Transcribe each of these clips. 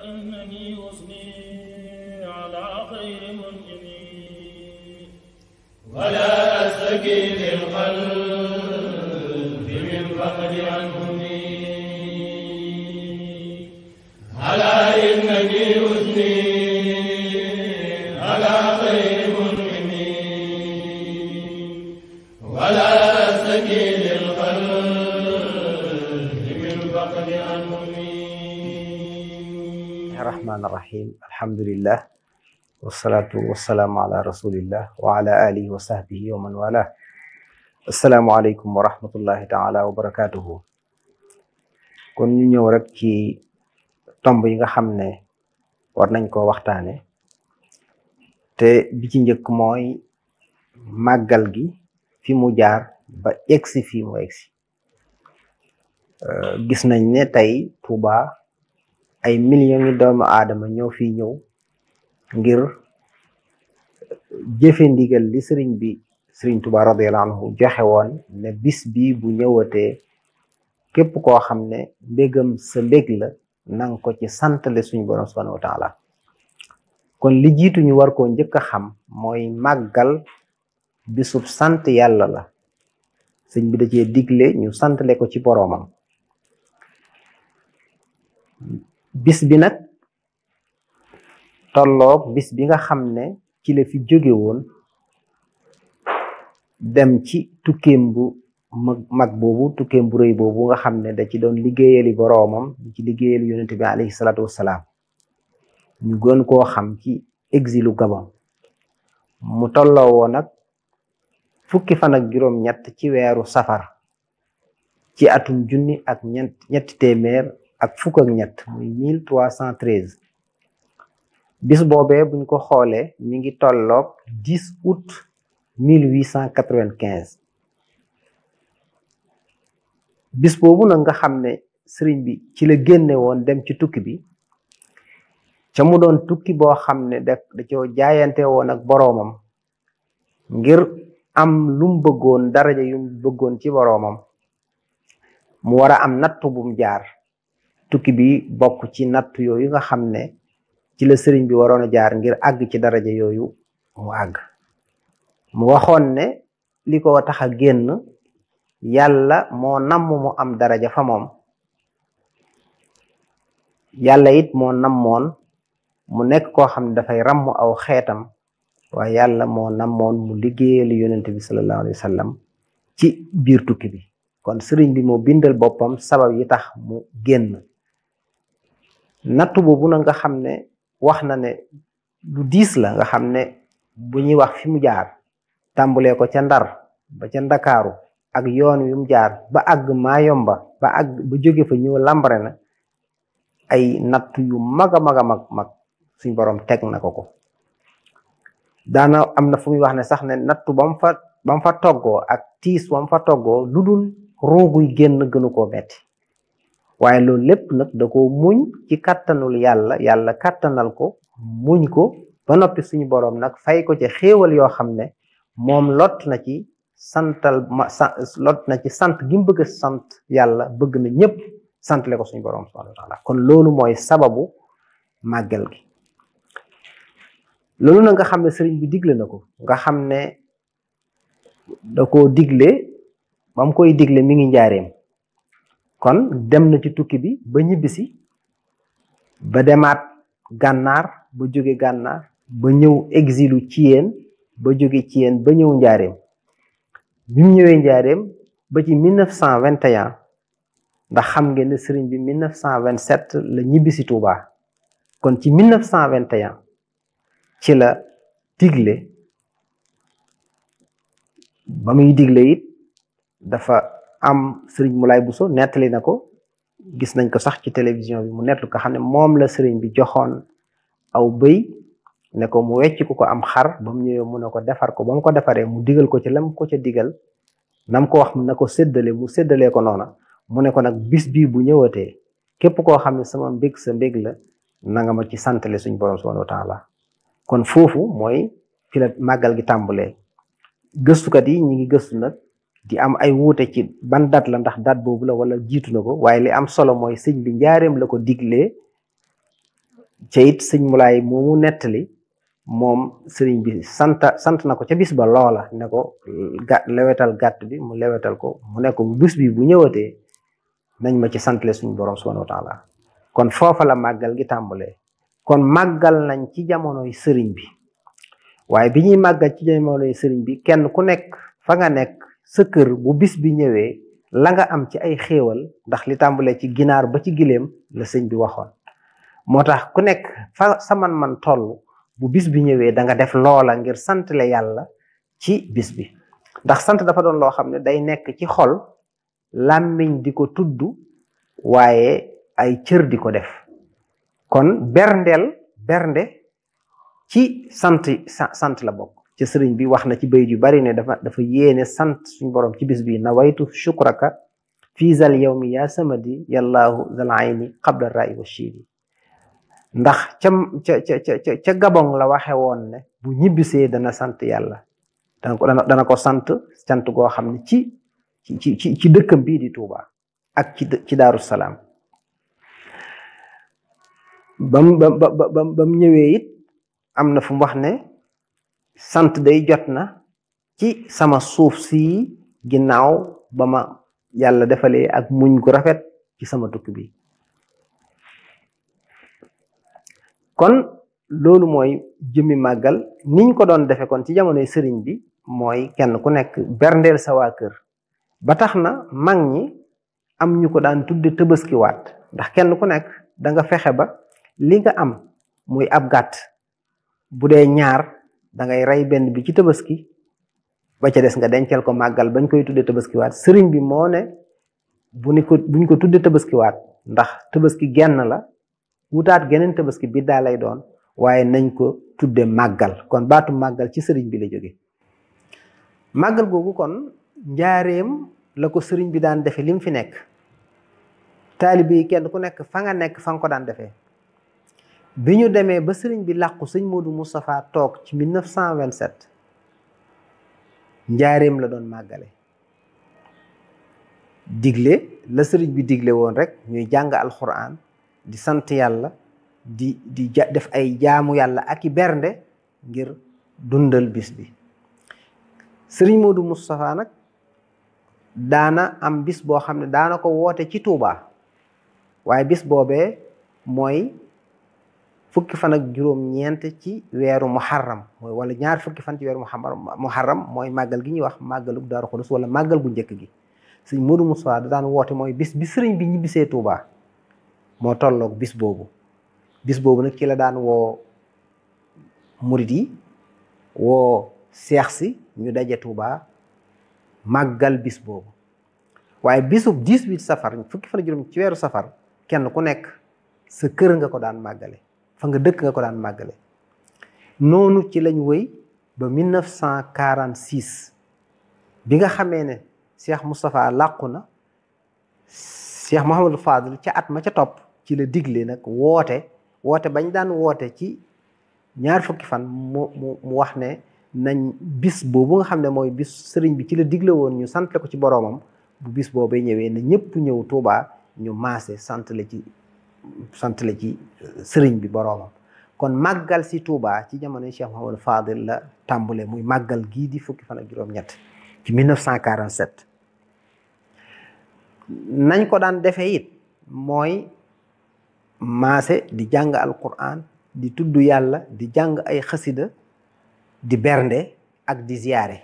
إنني أثني على خير منجمي ولا أستكي للقلب من فقد عنهني على إنني أثني على خير منجمي ولا أستكي للقلب من فقد عنهني. الرحمن الرحيم. الحمد لله والصلاة والسلام على رسول الله وعلى آله وصحبه ومن والاه. السلام عليكم ورحمة الله تعالى وبركاته. kon ñu ñëw rek ci tomb yi nga xam ne war nañ ko waxtaane te bi ci njëkk mooy màggal gi fi mu jaar ba egsi fi mu egsi. gis nañ ne tey Touba ay millions yi doomu aadama ñoo fi ñëw ngir jëfe ndigal li sëriñ Touba radiyallahu anhu joxe woon ne bis bi bu ñëwatee képp koo xam ne mbégam sa mbég la nang ko ci santale suñu borom subhanahu wa taala. kon li jiitu ñu war koo njëkk a xam mooy màggal bisub sant yàlla la. sëñ bi da cee digle ñu santale ko ci boroomam. bis bi nag tolloog bis bi nga xam ne ci la fi jóge woon dem ci tukkeem bu mag boobu, tukkeem bu rëy boobu nga xam ne da ci doon liggéeyali boroomam, di ci liggéeyali yonent bi alayhi salaatu wassalaam. ñu gën koo xam ci exilu Gabon. mu tolloo woon nag fukki fan ak juróom-ñett ci weeru safar ci atum junni ak ñetti téeméer ak fukk ak ñett muy 1313. bis boobee buñ ko xoolee mi ngi tolloog 10 août 1895. bis boobu nag nga xam ne sëriñ bi ci la génne woon dem ci tukki bi, ca mu doon tukki boo xam ne da coo jaayante woon ak boroomam ngir am lum bëggoon, daraja yum bëggoon ci boroomam. mu war a am nattu bum jaar. tukki bi bokk ci nattu yooyu nga xam ne ci la sëriñ bi waroon a jaar ngir àgg ci daraja yooyu mu àgg. mu waxoon ne li ko tax a génn yàlla moo namm mu am daraja fa moom. yàlla it moo nammoon mu nekk koo xam ne dafay ràmm aw xeetam, waaye yàlla moo nammoon mu liggéeyal yonent bi sallallahu alayhi wa sallam ci biir tukki bi. kon sëriñ bi moo bindal boppam sabab yi tax mu génn. nattu boobu nag nga xam ne wax na ne lu diis la, nga xam ne bu ñuy wax fi mu jaar tàmbulee ko ca Ndar ba ca Ndakaaru ak yoon wi mu jaar ba àgg Maayomba ba jóge fa ñëw Lambaréné, ay nattu yu mag a mag a mag suñ borom teg na ko. daana am na fu muy wax ne sax ne nattu ba mu fa toggoo ak tiis ba mu fa toggoo lu dul rooguy génn gënu koo metti. waaye loolu lépp nag da ko muñ ci kàttanul yàlla kàttanal ko, muñ ko ba noppi suñu boroom nag fay ko ci xéewal yoo xam ne moom lot na ci sant gi mu bëgg a sant yàlla, bëgg na ñëpp santale ko suñu boroom subhanahu wa taala. kon loolu mooy sababu màggal gi. loolu nag nga xam ne sëriñ bi digle na ko, nga xam ne da koo digle ba mu koy digle mi ngi njaareem. kon dem na ci tukki bi ba ñibbisi, ba demaat gànnaar, ba jóge gànnaar ba ñëw exilu Ciyeen, ba jóge Ciyeen ba ñëw njaareem. bi mu ñëwee njaareem ba ci 1921, ndax xam ngeen ne sëriñ bi 1927 la ñibbisi Touba. kon ci 1921 ci la digle. ba muy digle it dafa am sëriñ Moulay Bousso nettali na ko, gis nañ ko sax ci télévision bi mu nettali ko, xam ne moom la sëriñ bi joxoon aw bëy ne ko mu wecc ko am xar. ba mu ñëwee mu ne ko defar ko, ba mu ko defaree mu digal ko ci lam ko ca digal, nam ko wax na ko séddale mu séddalee ko noona. mu ne ko nag bis bii bu ñëwatee képp koo xam ne sama mbég sa mbég la, na nga ma ci santale suñ borom subhanahu wa taala. kon foofu mooy fi la màggal gi tàmbulee. gëstukat yi ñi ngi gëstu nag di am ay wuute ci ban date la, ndax date boobu la wala jiitu na ko, waaye li am solo mooy sëñ bi njaareem la ko diglee ca it sëñ Mulaay moomu nettali moom sëriñ bi sant na ko ca bis ba loola ne ko lewetal gàtt bi mu lewetal ko mu ne ko bis bi bu ñëwatee nañ ma ci santle suñu borom subhanahu wa taala. kon foofa la màggal gi tàmbalee. kon màggal nañ ci jamonoy sëriñ bi waaye bi ñuy màggal ci jamonoy sëriñ bi kenn ku nekk fa nga nekk sa kër bu bis bi ñëwee la nga am ci ay xéewal ndax li tàmbalee ci ginaar ba ci gileem la sëñ bi waxoon. moo tax ku nekk fa sa man toll bu bis bi ñëwee da nga def loola ngir santle yàlla ci bis bi ndax sant dafa doon loo xam ne day nekk ci xol làmmiñ di ko tudd waaye ay cër di ko def. kon bernde ci sant la bokk ci sëriñ bi wax na ci bayit yu bari ne dafa yéene sant suñu borom ci bis bi nawaytu shukraka fi zal yawmi ya samadi yallahu zal ayni qabla ra'i wa shidi. ndax ca Gabon la waxe woon ne bu ñibbisee dana sant yàlla dana ko sant sant goo xam ne ci dëkkam bii di Touba ak ci Daaru Salaam. bam ñëwee it am na fu mu wax ne sant day jot na ci sama suuf si ginnaaw ba ma yàlla defalee ak muñ gu rafet ci sama tukki bi. kon loolu mooy jëmmi màggal niñ ko doon defe kon ci jamonoy sëriñ bi mooy kenn ku nekk berndeel sa waa kër ba tax na mag ñi am ñu ko daan tudde tëbaskiwaat ndax kenn ku nekk da nga fexe ba li nga am muy ab gàtt bu dee ñaar da ngay rey benn bi ci tëbaski ba ca des nga dencal ko màggal bañ koy tudde tëbaskiwaat. sëriñ bi moo ne buñ ko tudde tëbaskiwaat ndax tëbaski genn la wutaat geneen tabaski bi daa lay doon waaye nañ ko tudde màggal. kon baatu màggal ci sëriñ bi la jóge. màggal googu kon njaareem la ko sëriñ bi daan defe lim fi nekk taalibe yi kenn ku nekk fa nga nekk fa nga ko daan defee. bi ñu demee ba sëriñ bi làqu sëñ Modou Moustapha toog ci 1927 njaareem la doon màggale digle la sëriñ bi digle woon rek ñuy jàng alxuraan di sant yàlla di def ay jaamu yàlla ak i bernde ngir dundal bis bi. sëriñ Modou Moustapha nag daana am bis boo xam ne daana ko woote ci Touba waaye bis boobee mooy fukki fan ak juróom-ñeent ci weeru muharram mooy wala ñaar fukki fan ci weeru muharram mooy màggal gi ñuy wax màggalu Daaru Xudoos wala màggal gu njëkk gi. sëriñ Modou Moustapha da daan woote mooy bis bi sëriñ bi ñibbisee Touba moo tolloog bis boobu nag ci la daan woo murid yi woo seex si ñu daje Touba màggal bis boobu. waaye bisub 18 safar fukki fan juróom ci weeru safar kenn ku nekk sa kër nga ko daan màggale fa nga dëkk nga ko daan màggale. noonu ci lañ wëy ba 1946 bi nga xamee ne Cheikh Moustapha làqu na Cheikh Mouhamadou Fadil ca at ma ca topp ci la digle nag woote bañ daan woote ci ñaar fukki fan mu wax ne nañ bis boobu nga xam ne mooy bis sëriñ bi ci la digle woon ñu sant la ko ci boroomam bu bis boobee ñëwee na ñëpp ñëw Touba ñu maase sant la ci sëriñ bi boroomam. kon màggal si Touba ci jamono Cheikh Mouhamadou Fadil la tàmbule muy màggal gii di fukki fan ak juróom-ñett ci 1947 nañ ko daan defee it mooy maase di jàng alquran di tudd yàlla di jàng ay xasida di bernde ak di ziyaare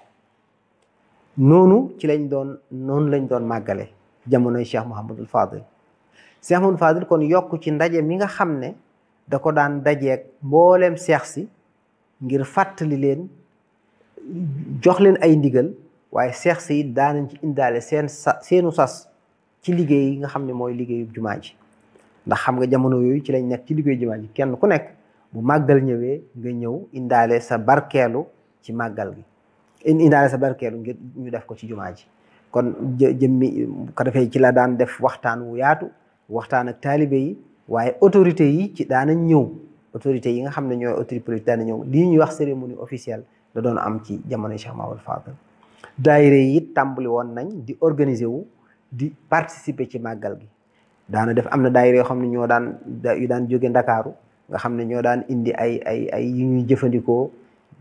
noonu lañ doon màggale jamonoy Cheikh Mouhamadul Fadil. Cheikh Mouhamadul Fadil kon yokk ci ndaje mi nga xam ne da ko daan dajeeg mbooleem seex si ngir fàttali leen jox leen ay ndigal waaye seex si it daanañ ci indaale seenu sas ci liggéey yi nga xam ne mooy liggéeyu jumaa ji. ndax xam nga jamono yooyu ci lañ nekk ci liggéeyu jumaa ji kenn ku nekk bu màggal ñëwee nga ñëw indaale sa barkeelu ci màggal gi indaale sa barkeelu ngir ñu def ko ci jumaa ji. kon jëmmi ko defee ci la daan def waxtaan wu yaatu waxtaan ak taalibe yi waaye autorité yi ci daanañ ñëw autorité yi nga xam ne ñooy autorité politique daanañ ñëw lii ñuy wax cérémonie officielle da doon am ci jamono Cheikh Mamadou Fadel. daayira yi it tàmbali woon nañ di organiser wu di participer ci màggal gi. daana def am na daayira yoo xam ne yu daan jóge Ndakaaru nga xam ne ñoo daan indi ay yu ñuy jëfandikoo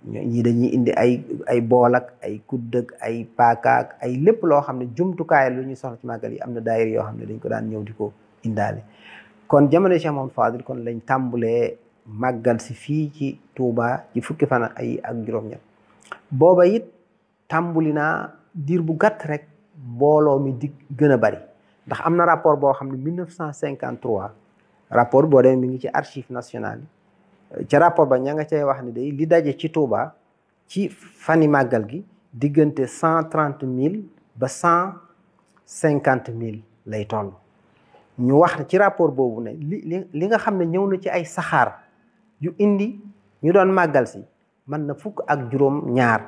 ñi dañuy indi ay bool ak ay kudd ak ay paaka ak ay lépp loo xam ne jumtukaay lu ñuy soxla ci màggal yi am na daayira yoo xam ne dañ ko daan ñëw di ko indaale. kon jamono Cheikh Mouhamadou Fadil kon lañ tàmbulee màggal si fii ci Touba ci fukki fan ak juróom-ñett booba it tàmbuli naa diir bu gàtt rek mbooloo mi di gën a bari ndax am na rapport boo xam ne 1953 rapport boo demee mi ngi ci archive nationale yi ca rapport ba ña nga cay wax ne day li daje ci Touba ci fani màggal gi diggante 130 000 ba 150 000 lay toll. ñu wax ci rapport boobu ne li nga xam ne ñëw na ci ay saxaar yu indi ñu doon màggal si mën na fukk ak juróom-ñaar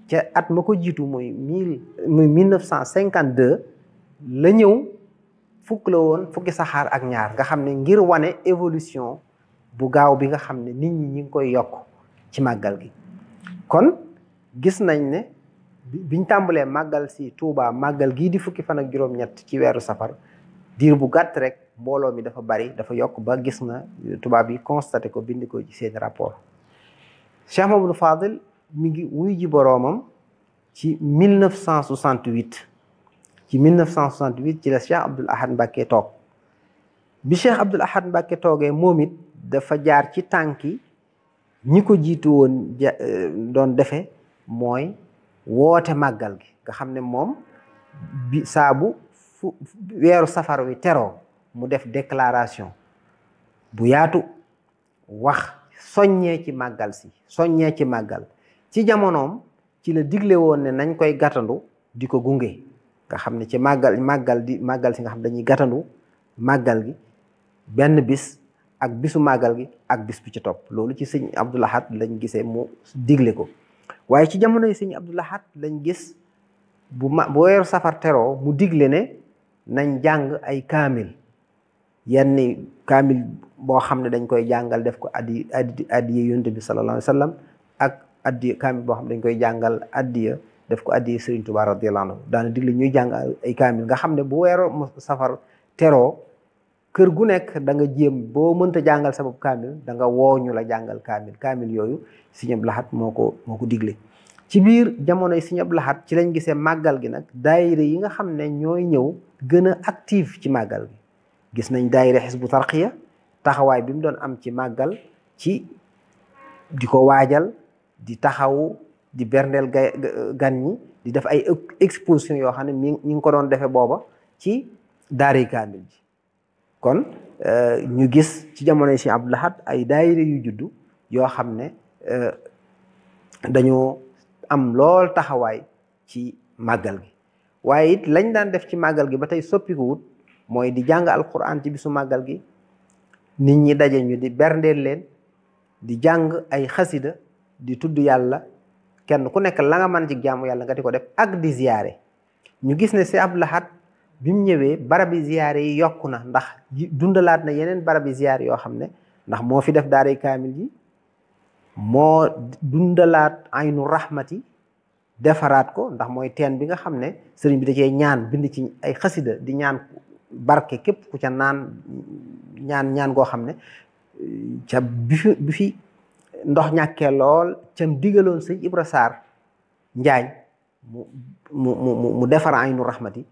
ca at ma ko jiitu muy 1952 la ñëw fukk la woon fukki saxaar ak ñaar nga xam ne ngir wane évolution bu gaaw bi nga xam ne nit ñi ngi koy yokk ci màggal gi. kon gis nañ ne biñ tàmbalee màggal si Touba màggal gii di fukki fan ak juróom-ñett ci weeru safar diir bu gàtt rek mbooloo mi dafa bari dafa yokk ba gis na tubaab yi constaté ko bind ko ci seen rapport. Cheikh Mouhamadou Fadil mi ngi wuy ji boroomam ci 1968 ci 1968 ci la Cheikh Abdoul Ahad Mbacké toog bi Cheikh Abdoul Ahad Mbacké toogee moom it dafa jaar ci tànki ñi ko jiitu woon doon defe mooy woote màggal gi nga xam ne moom bi saabu weeru safar wi teroo mu def déclaration bu yaatu wax soññee ci màggal ci jamonoom ci la digle woon ne nañ koy gàttandu di ko gunge nga xam ne ci màggal si nga xam dañuy gàttandu màggal gi benn bis ak bisu màggal gi ak bis bu ci topp loolu ci sëñ Abdoul Ahad lañ gisee mu digle ko waaye ci jamono yi sëñ Abdoul Ahad lañ gis bu weeru safar teroo mu digle ne nañ jàng ay kaamil yenn kaamil boo xam ne dañ koy jàngal def ko addiya yonent bi sallallahu alayhi wa sallam ak addiya kaamil boo xam ne dañ koy jàngal addiya def ko addiya Serigne Touba radiyallahu anhu daana digle ñuy jàng ay kaamil nga xam ne bu weeru safar teroo kër gu nekk da nga jéem boo mënta jàngal sa bopp kaamil da nga woo ñu la jàngal kaamil yooyu Serigne Abdoul Ahad moo ko digle. ci biir jamonoy Serigne Abdoul Ahad ci lañ gisee màggal gi nag daayira yi nga xam ne ñooy ñëw gën a active ci màggal gi gis nañ daayira Hizbu Tarqiya taxawaay bi mu doon am ci màggal ci di ko waajal di taxawu di berndeel gan ñi di def ay exposition yoo xam ne ñi ngi ko doon defee booba ci daaray kaamil ji kon ñu gis ci jamonoy Serigne Abdoul Ahad ay daayira yu juddu yoo xam ne dañoo am lool taxawaay ci màggal gi waaye it lañ daan def ci màggal gi ba tey soppiku wut mooy di jàng alquran ci bisu màggal gi nit ñi daje ñu di berndeel leen di jàng ay xasida di tudd yàlla kenn ku nekk la nga mën ci jaamu yàlla nga di ko def ak di ziyaare ñu gis ne si Abdoul Ahad bi mu ñëwee barabi ziyaare yi yokku na ndax dundalaat na yeneen barabi ziyaare yoo xam ne ndax moo fi def daaray kaamil ji moo dundalaat aynu rahmati defaraat ko ndax mooy teen bi nga xam ne sëriñ bi da cee ñaan bind ci ay xasida di ñaan barke képp ku ca ñaan goo xam ne ca bi fi ndox ñàkkee lool cam digaloon sëñ Ibra Sarr Njaañ mu defar aynu rahmati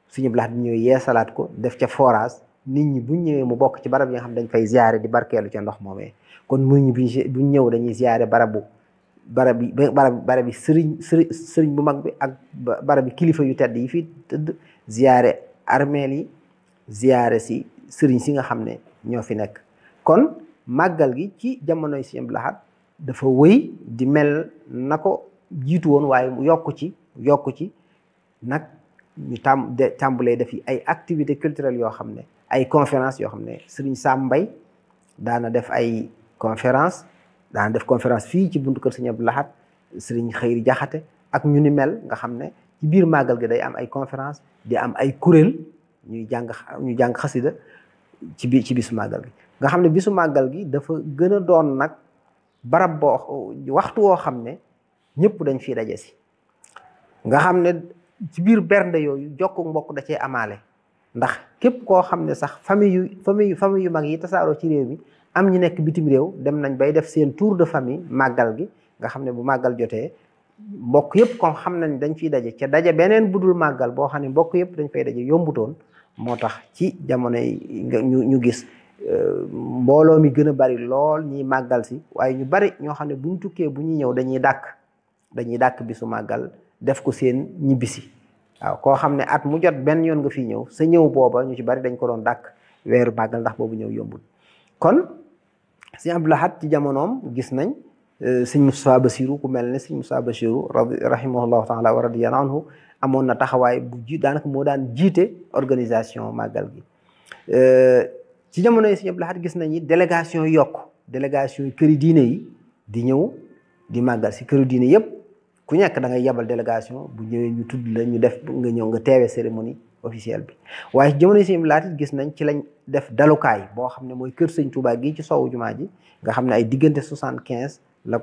suñu blax di ñëw yeesalaat ko def ca forage nit ñi buñ ñëwee mu bokk ci barab yi nga xam dañ fay ziyaare di barkeelu ca ndox moomee kon muñ buñ ñëw dañuy ziyaare barab yi sëriñ bu mag bi ak barab yi kilifa yu tedd yi fi tëdd ziyaare armeel yi ziyaare si sëriñ si nga xam ne ñoo fi nekk kon màggal gi ci jamonoy Sëriñ Abdoul Ahad dafa wëy di mel na ko jiitu woon waaye yokku ci nag ñu tàmbalee def ay activités culturelles yoo xam ne ay conférence yoo xam ne sëriñ Sam Mbaye daana def ay conférence fii ci buntu kër Sëriñ Abdoul Ahad sëriñ Xëyri Jaxate ak ñu ni mel nga xam ne ci biir màggal gi day am ay conférence di am ay kuréel ñu jàng xasida ci bisu màggal gi nga xam ne bisu màggal gi dafa gën a doon nag barab waxtu woo xam ne ñëpp dañ fiy daje si nga xam ne ci biir bernde yooyu jokku mbokk da cee amaale ndax képp koo xam ne sax famille yu mag yi tasaaroo ci réew mi am ñu nekk bitim réew dem nañ bay def seen tour de famille màggal gi nga xam ne bu màggal jotee mbokk yëpp comme xam nañ dañ fiy daje ca daje beneen budul màggal boo xam ne mbokk yëpp dañ fay daje yombutoon moo tax ci jamono yi ñu gis mbooloo mi gën a bari lool ñiy màggal si waaye ñu bari ñoo xam ne buñ tukkee bu ñuy ñëw dañuy dàkk bisu màggal def ko seen ñibbisi waaw koo xam ne at mu jot benn yoon nga fi ñëw sa ñëw booba ñu ci bari dañ ko doon dàkk weeru màggal ndax boobu ñëw yombul kon sëñ Abdou Lahad ci jamonoom gis nañ sëñ Moustapha Bassirou ku mel ne sëñ Moustapha Bassirou rahimahullahu taala wa radiyallahu anhu amoon na taxawaay bu daanaka moo daan jiite organisation màggal gi ci jamono yi sëñ Abdou Lahad gis nañu délégation yokk délégation yi këri diine yi di ñëw di màggal si këri diine yëpp ku nekk da ngay yebal délégation bu ñëwee ñu tudd la ñu def nga ñëw nga teewee cérémonie officielle bi waaye ci jamono yi sëñ Abdou Lahad gis nañ ci lañ def dalukaay boo xam ne mooy kër sëñ Touba gi ci sowu jumaa ji nga xam ne ay diggante 75 lañ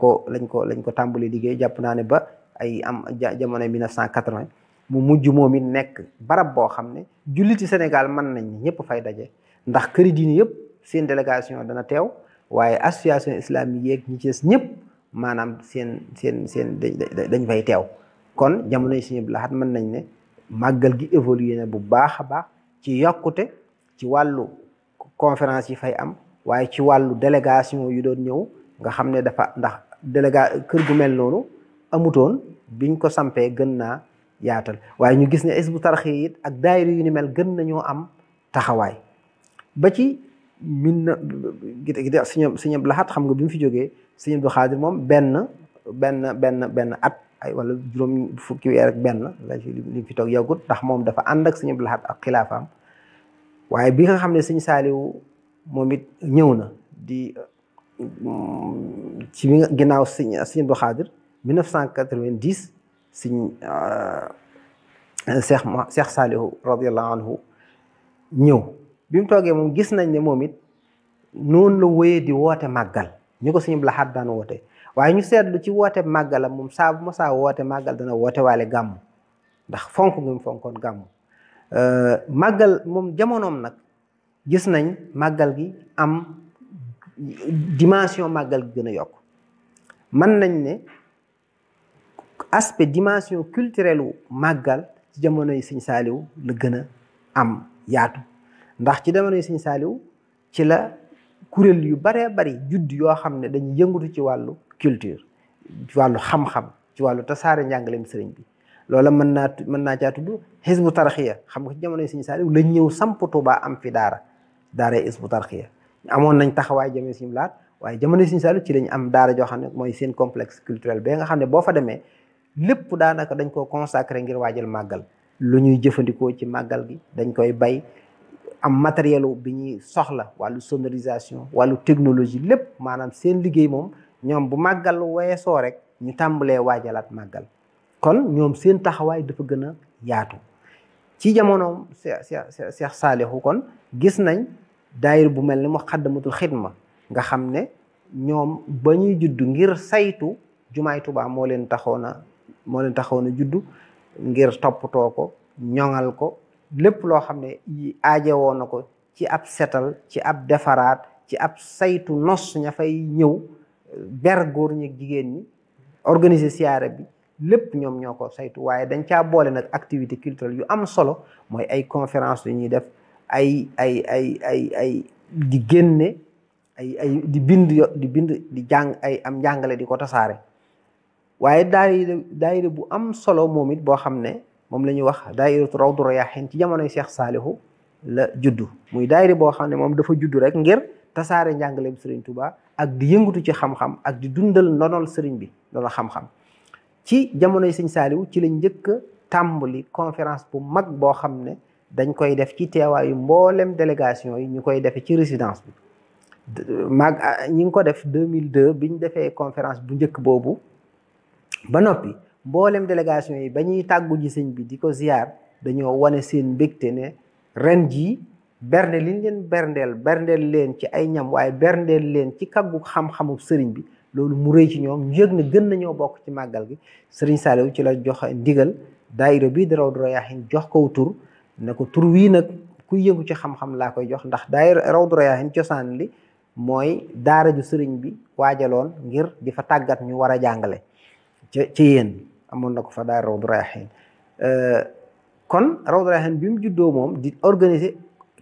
ko tàmbali liggéey jàpp naa ne ba ay am jamono 1980 mu mujj moom it nekk barab boo xam ne julliti Sénégal mën nañ ñëpp fay daje ndax këri diine yëpp seen délégation dana teew waaye association islamique yeeg ñi ci des ñëpp maanaam seen dañ fay teew kon jamono yi sëñ Abdou Lahad mën nañ ne màggal gi évolué na bu baax a baax ci yokkute ci wàllu conférence yi fay am waaye ci wàllu délégation yu doon ñëw nga xam ne dafa ndax kër gu mel noonu amutoon biñ ko sampee gën naa yaatal waaye ñu gis ne Hizbut Tarqiyyah it ak daayira yu ni mel gën nañoo am taxawaay ba ci sëñ Abdou Lahad xam nga bi mu fi jógee sëñ Abdou Khadir moom benn at ay wala juróom fukki weer ak benn la li fi toog yàggut ndax moom dafa ànd ak sëñ Abdou Lahad ak xilaafaam waaye bi nga xam ne sëñ Saaliw moom it ñëw na di ci ginnaaw sëñ Abdou Khadir 1990 sëñ Cheikh Saalihu radiyallahu anhu ñëw bi mu toogee moom gis nañ ne moom it noonu la wéyee di woote màggal ñu ko sëñ Abdou Lahad daan woote waaye ñu seetlu ci woote màggalam moom saa bu ma saa woote màggal dana woote waale gàmmu ndax fonk ngi mu fonkoon gàmmu màggal moom jamonoom nag gis nañ màggal gi am dimension màggal gi gën a yokk mën nañ ne aspect dimension culturelle u màggal ci jamono yi sëñ Saaliw la gën a am yaatu ndax ci jamono yi sëñ Saaliw ci la kuréel yu baree bari judd yoo xam ne dañuy yëngatu ci wàllu culture ci wàllu xam-xam ci wàllu tasaare njàngaleem sëriñ bi loola mën naa caa tudd Hizbut Tarqiyyah xam nga ci jamono yi sëñ Saaliw lañ ñëw samp Tuubaa am fi daara Hizbut Tarqiyyah amoon nañ taxawaay jamono sëñ Abdou Lahad waaye jamono sëñ Saaliw ci lañ am daara joo xam ne mooy seen complexe culturel ba nga xam ne boo fa demee lépp daanaka dañ koo consacré ngir waajal màggal lu ñuy jëfandikoo ci màggal gi dañ koy bay am matériel bi ñuy soxla wàllu sonorisation wàllu technologie lépp maanaam seen liggéey moom ñoom bu màggal weesoo rek ñu tàmbalee waajalaat màggal kon ñoom seen taxawaay dafa gën a yaatu ci jamonoom Cheikh Saalihu kon gis nañ daayir bu mel ni Muxaddamatul Xidma nga xam ne ñoom ba ñuy judd ngir saytu jumaay Tuubaa moo leen taxoon a juddu ngir toppatoo ko ñoŋal ko lépp loo xam ne aajewoo na ko ci ab setal ci ab defaraat ci ab saytu nos ña fay ñëw ber góor ñi ak jigéen ñi organiser siyaare bi lépp ñoom ñoo ko saytu waaye dañ caa boole nag activité culturelle yu am solo mooy ay conférence yu ñuy def ay di génne di bind di jàng ay am njàngale di ko tasaare waaye daayira bu am solo moom it boo xam ne moom la ñuy wax daayiratu Rawdu Rayaahiin ci jamonoy Cheikh Saalihu la juddu muy daayira boo xam ne moom dafa juddu rek ngir tasaare njàngaleem Sëriñ Tuubaa ak di yëngatu ci xam-xam ak di dundal ndonol sëriñ bi ndono xam-xam ci jamonoy Sëriñ Saalihu ci lañ njëkk a tàmbali conférence bu mag boo xam ne dañ koy def ci teewaayu mboolem délégation yi ñu koy defee ci résidence bi ñi ngi ko def 2002 biñ defee conférence bu njëkk boobu ba noppi mboolem délégation yi ba ñuy tàggu ji sëñ bi di ko ziyaar dañoo wane seen mbégte ne ren jii bernde liñ leen berndeel leen ci ay ñam waaye berndeel leen ci kaggu xam-xamu sëriñ bi loolu mu rëy ci ñoom ñu yëg ne gën nañoo bokk ci màggal gi sëriñ Saaliw ci la joxe ndigal daayira bii di Rawdu Rayaahiin jox ko tur ne ko tur wii nag kuy yëngu ci xam-xam laa koy jox ndax daayira Rawdu Rayaahiin cosaan li mooy daara ju sëriñ bi waajaloon ngir di fa tàggat ñu war a jàngale ci yéen amoon na ko fa daara Rawdu Rayaahiin kon Rawdu Rayaahiin bi mu juddoo moom di organiser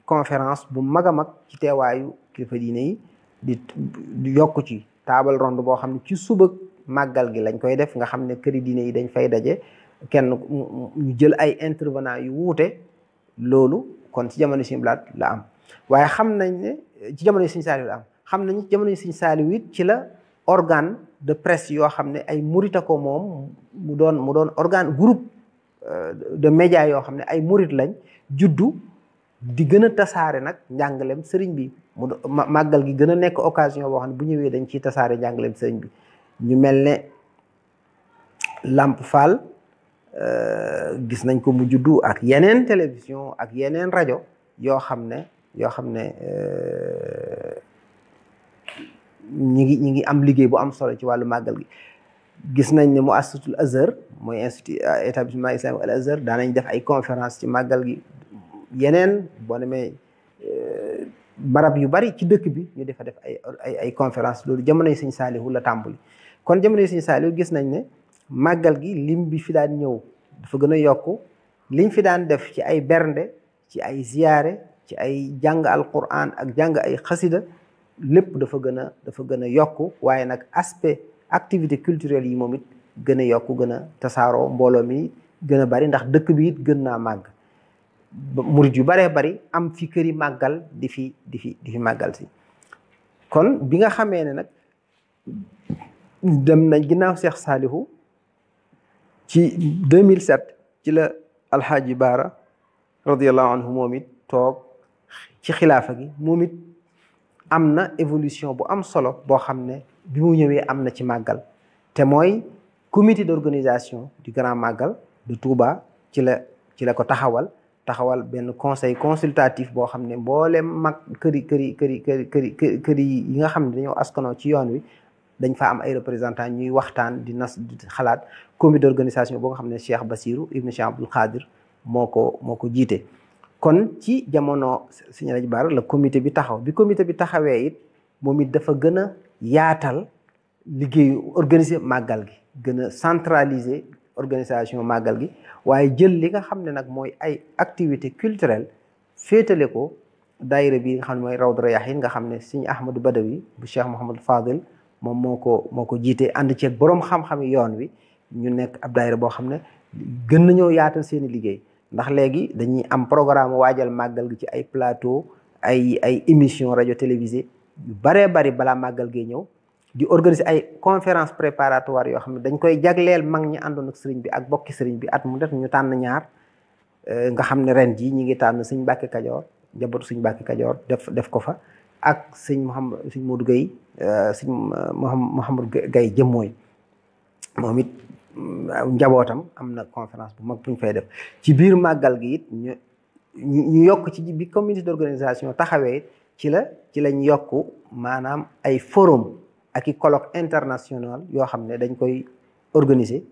conférence bu mag a mag ci teewaayu kilifa diine yi di yokk ci table ronde boo xam ne ci suba màggal gi lañ koy def nga xam ne këri diine yi dañ fay daje kenn ñu jël ay intervenant yu wuute loolu kon ci jamono Sëñ Blaat la am waaye xam nañ ne ci jamono Sëñ Saaliw la am xam nañ ci jamono Sëñ Saaliw it ci la organe de presse yoo xam ne ay murita ko moom mu doon organe groupe de média yoo xam ne ay murit lañ juddu di gën a tasaare nag njàngalem sëriñ bi mu màggal gi gën a nekk occasion boo xam ne bu ñëwee dañ ciy tasaare njàngalem sëriñ bi ñu mel ne Lamp Fall gis nañ ko mu juddu ak yeneen télévision ak yeneen rajo yoo xam ne ñi ngi am liggéey bu am solo ci wàllu màggal gi gis nañ ne Muassasatul Azhar mooy institut établissement islamique Al Azhar daanañ def ay conférence ci màggal gi yeneen boo demee barab yu bari ci dëkk bi ñu defa def ay conférence loolu jamonoy Sëñ Saalihu la tàmbali kon jamonoy Sëñ Saalihu gis nañ ne màggal gi lim bi fi daan ñëw dafa gën a yokku liñ fi daan def ci ay bernde ci ay ziyaare ci ay jàng alquran ak jàng ay xasida lépp dafa gën a yokku waaye nag aspect activité culturelle yi moom it gën a yokku gën a tasaaroo mbooloo mi gën a bari ndax dëkk bi it gën naa màgg murit yu baree bari am fi këri màggal di fi màggal si kon bi nga xamee ne nag dem nañ ginnaaw Seex Saalihu ci 2007 ci la alxaaji Baara radiyallahu anhu moom it toog ci xilaafa gi moom it am na évolution bu am solo boo xam ne bi mu ñëwee am na ci màggal te mooy comité d'organisation du grand màggal de Touba ci la ko taxawal benn conseil consultatif boo xam ne mboolem mag këri yi nga xam ne dañoo askanoo ci yoon wi dañ fa am ay représentants ñuy waxtaan di nas di xalaat comité d'organisation boo nga xam ne Cheikh Bassirou ibn Cheikh Abdoul Khadir moo ko jiite kon ci jamono Sëñ Alaaji Baara la comité bi taxaw bi comité bi taxawee it moom it dafa gën a yaatal liggéeyu organiser màggal gi gën a centraliser organisation màggal gi waaye jël li nga xam ne nag mooy ay activité culturelle féetale ko daayira bi nga xam ne mooy Rawdu Rayaahiin nga xam ne Sëñ Ahmadou Badawi bu Cheikh Mouhamadou Fadil moom moo ko jiite ànd ceeg boroom xam-xami yoon wi ñu nekk ab daayira boo xam ne gën nañoo yaatal seeni liggéey ndax léegi dañuy am programme waajal màggal gi ci ay plateau ay émission rajo télévisée yu baree bari balaa màggal gee ñëw di organiser ay conférence préparatoire yoo xam ne dañ koy jagleel mag ñi àndoon ak sëriñ bi ak bokki sëriñ bi at mu def ñu tànn ñaar nga xam ne ren jii ñi ngi tànn Sëñ Mbàkke Kajoor njabootu Sëñ Mbàkke Kajoor def ko fa ak sëñ Modou Gueye sëñ Mouhamadou Gueye jëmmooy moom it njabootam am na conférence bu mag bu ñu fay def ci biir màggal gi it ñu yokk ci bi comité d'organisation taxawee ci lañ yokk maanaam ay forum ak i colloque international yoo xam ne dañ koy organiser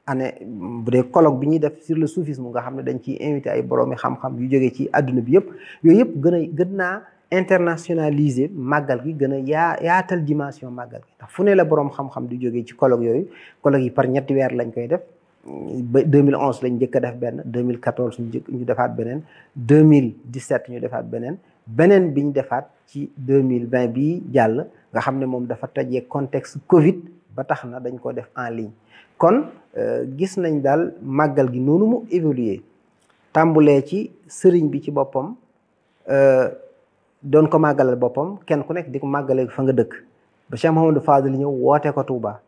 année bu dee colloque bi ñuy def sur le soufisme nga xam ne dañ ciy invité ay boroomi xam-xam yu jógee ci adduna bi yëpp yooyu yëpp gën naa internationaliser màggal gi gën a yaatal dimension màggal gi ndax fu ne la boroom xam-xam di jógee ci colloque yooyu colloque yi par ñetti weer lañ koy def ba 2011 lañ njëkk a def benn 2014 ñu defaat beneen 2017 ñu defaat beneen bi ñu defaat ci 2020 bii jàll nga xam ne moom dafa tajee contexte Covid ba tax na dañ ko def en ligne kon gis nañ daal màggal gi noonu mu évoluer tàmbulee ci sëriñ bi ci boppam doon ko màggalal boppam kenn ku nekk di ko màggale fa nga dëkk ba Cheikh Mouhamadou Fadil ñëw woote ko Touba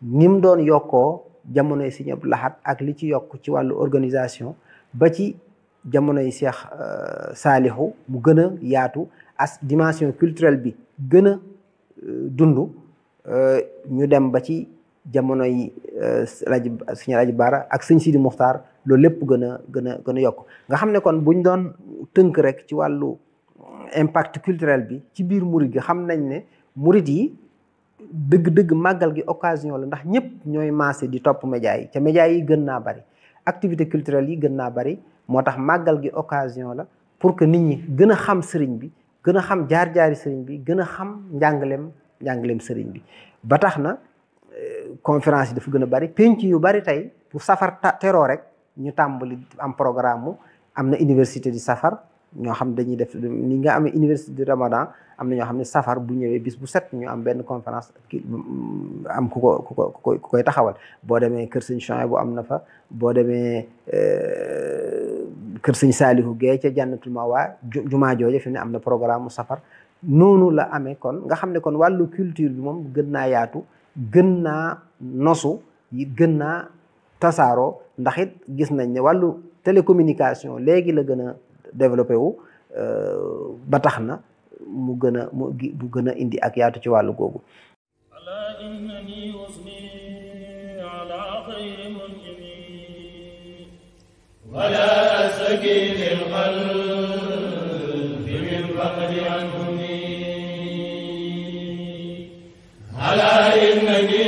ni mu doon yokkoo jamonoy Sëñ Abdou Lahad ak li ci yokk ci wàllu organisation ba ci jamonoy Cheikh Saalihu mu gën a yaatu as dimension culturelle bi gën a dund ñu dem ba ci jamonoy Sëñ Alaaji Baara ak Sëñ Sidi Muxtaar loolu lépp gën a yokk nga xam ne kon buñ doon tënk rek ci wàllu impact culturel bi ci biir murit gi xam nañ ne murit yi dëgg-dëgg màggal gi occasion la ndax ñëpp ñooy maase di topp média yi ca média yi gën naa bari activité culturelle yi gën naa bari moo tax màggal gi occasion la pour que nit ñi gën a xam sëriñ bi gën a xam jaar-jaari sëriñ bi gën a xam njàngaleem sëriñ bi ba tax na conférence yi dafa gën a bari penc yu bari tey bu safar teroo rek ñu tàmbali am programme mu am na université di safar ñoo xam dañuy def ni nga amee université du Ramadan am na ñoo xam ne safar bu ñëwee bis bu set ñu am benn conférence am ku koy taxawal boo demee kër sëñ Chouaïbou bu am na fa boo demee kër sëñ Saalihu Guèye ca Jannatul Mawa jumaa jooje fi mu ne am na programme mu safar noonu la amee kon nga xam ne kon wàllu culture bi moom gën naa yaatu gën naa nosu yi gën naa tasaaroo ndax it gis nañ ne wàllu télécommunication léegi la gën a développé wu ba tax na mu gën a indi ak yaatu ci wàllu googu ala innani usni ala khayri munjimi wala sakin alqalbi min faqdi anhumi ala innani